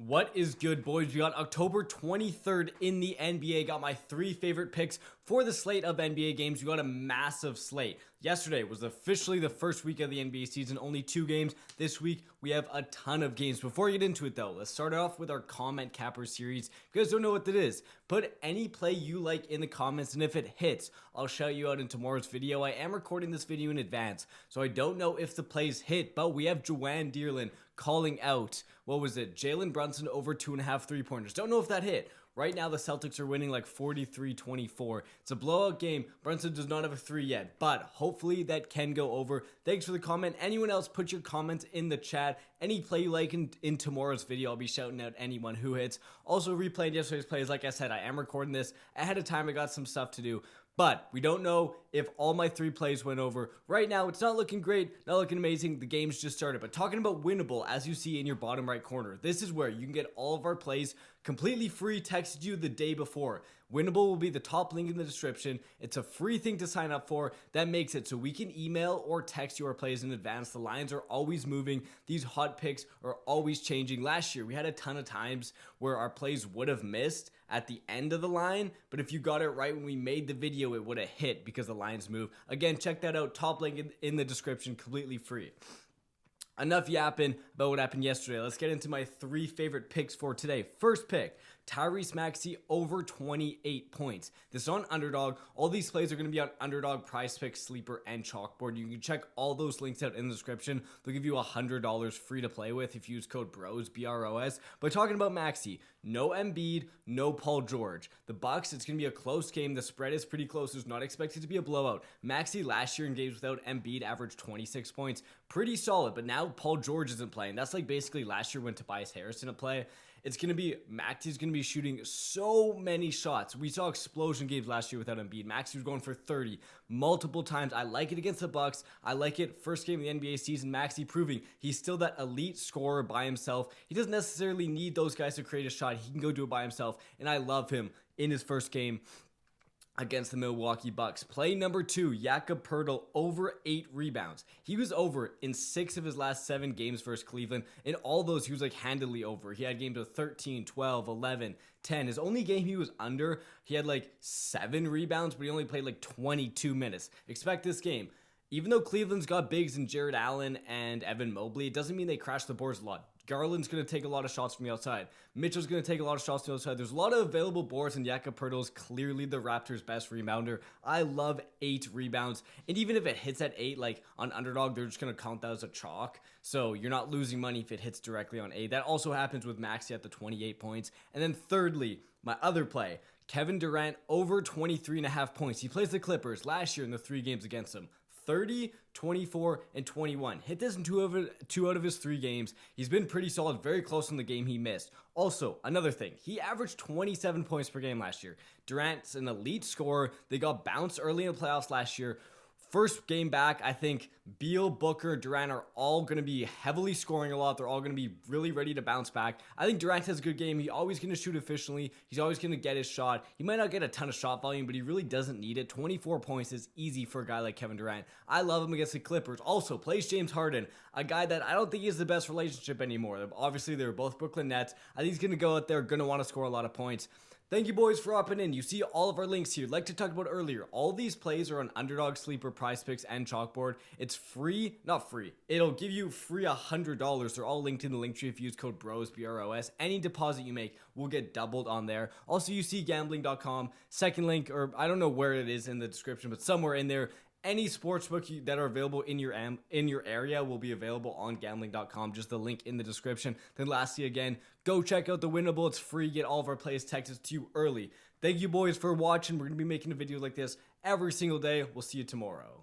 What is good, boys? We got October 23rd in the NBA. Got my three favorite picks for the slate of NBA games. We got a massive slate. Yesterday was officially the first week of the NBA season, only 2 games. This week, we have a ton of games. Before we get into it, though, let's start off with our comment capper series. If you guys don't know what that is, put any play you like in the comments, and if it hits, I'll shout you out in tomorrow's video. I am recording this video in advance, so I don't know if the plays hit, but we have Joanne Dearlin calling out, what was it, Jalen Brunson over 2.5 3-pointers. Don't know if that hit. Right now, the Celtics are winning like 43-24. It's a blowout game. Brunson does not have a 3 yet, but hopefully that can go over. Thanks for the comment. Anyone else, put your comments in the chat. Any play you like in tomorrow's video, I'll be shouting out anyone who hits. Also, replaying yesterday's plays. Like I said, I am recording this ahead of time. I got some stuff to do. But we don't know if all my 3 plays went over. Right now, it's not looking great, not looking amazing. The game's just started. But talking about Winnable, as you see in your bottom right corner, this is where you can get all of our plays completely free, texted you the day before. Winnable will be the top link in the description. It's a free thing to sign up for. That makes it so we can email or text you our plays in advance. The lines are always moving. These hot picks are always changing. Last year, we had a ton of times where our plays would have missed at the end of the line, but if you got it right when we made the video, it would have hit because the lines move. Again, check that out. Top link in the description, completely free. Enough yapping about what happened yesterday. Let's get into my 3 favorite picks for today. First pick, Tyrese Maxey over 28 points. This is on Underdog. All these plays are going to be on Underdog, Prize Pick, Sleeper, and Chalkboard. You can check all those links out in the description. They'll give you $100 free to play with if you use code BROS, B-R-O-S. But talking about Maxey, no Embiid, no Paul George. The Bucks, it's going to be a close game. The spread is pretty close. It's not expected to be a blowout. Maxey last year in games without Embiid averaged 26 points. Pretty solid, but now Paul George isn't playing. That's like basically last year when Tobias Harris didn't play. It's going to be, Maxey's going to be shooting so many shots. We saw explosion games last year without Embiid. Maxey was going for 30 multiple times. I like it against the Bucks. I like it first game of the NBA season. Maxey proving he's still that elite scorer by himself. He doesn't necessarily need those guys to create a shot. He can go do it by himself, and I love him in his first game against the Milwaukee Bucks. Play number 2, Jakob Poeltl over 8 rebounds. He was over in 6 of his last 7 games versus Cleveland. In all those, he was like handily over. He had games of 13, 12, 11, 10. His only game he was under, he had like 7 rebounds, but he only played like 22 minutes. Expect this game. Even though Cleveland's got bigs in Jared Allen and Evan Mobley, it doesn't mean they crash the boards a lot. Garland's going to take a lot of shots from the outside. Mitchell's going to take a lot of shots from the outside. There's a lot of available boards, and Jakob Poeltl is clearly the Raptors' best rebounder. I love 8 rebounds. And even if it hits at 8, like on Underdog, they're just going to count that as a chalk. So you're not losing money if it hits directly on 8. That also happens with Maxey at the 28 points. And then thirdly, my other play, Kevin Durant over 23.5 points. He plays the Clippers last year in the 3 games against them. 30, 24, and 21. Hit this in 2 out of his 3 games. He's been pretty solid, very close in the game he missed. Also, another thing, he averaged 27 points per game last year. Durant's an elite scorer. They got bounced early in the playoffs last year. First game back, I think Beal, Booker, Durant are all going to be heavily scoring a lot. They're all going to be really ready to bounce back. I think Durant has a good game. He's always going to shoot efficiently. He's always going to get his shot. He might not get a ton of shot volume, but he really doesn't need it. 24 points is easy for a guy like Kevin Durant. I love him against the Clippers. Also, plays James Harden, a guy that I don't think he has the best relationship anymore. Obviously, they're both Brooklyn Nets. I think he's going to go out there, going to want to score a lot of points. Thank you, boys, for hopping in. You see all of our links here. Like to talk about earlier, all these plays are on Underdog, Sleeper, Prize Picks, and Chalkboard. It's free, not free. It'll give you free $100. They're all linked in the link tree if you use code BROS, B-R-O-S. Any deposit you make will get doubled on there. Also, you see gambling.com. Second link, or I don't know where it is in the description, but somewhere in there. Any sportsbook that are available in your area will be available on gambling.com. Just the link in the description. Then lastly, again, go check out the Winnable. It's free. Get all of our plays texted to you early. Thank you, boys, for watching. We're going to be making a video like this every single day. We'll see you tomorrow.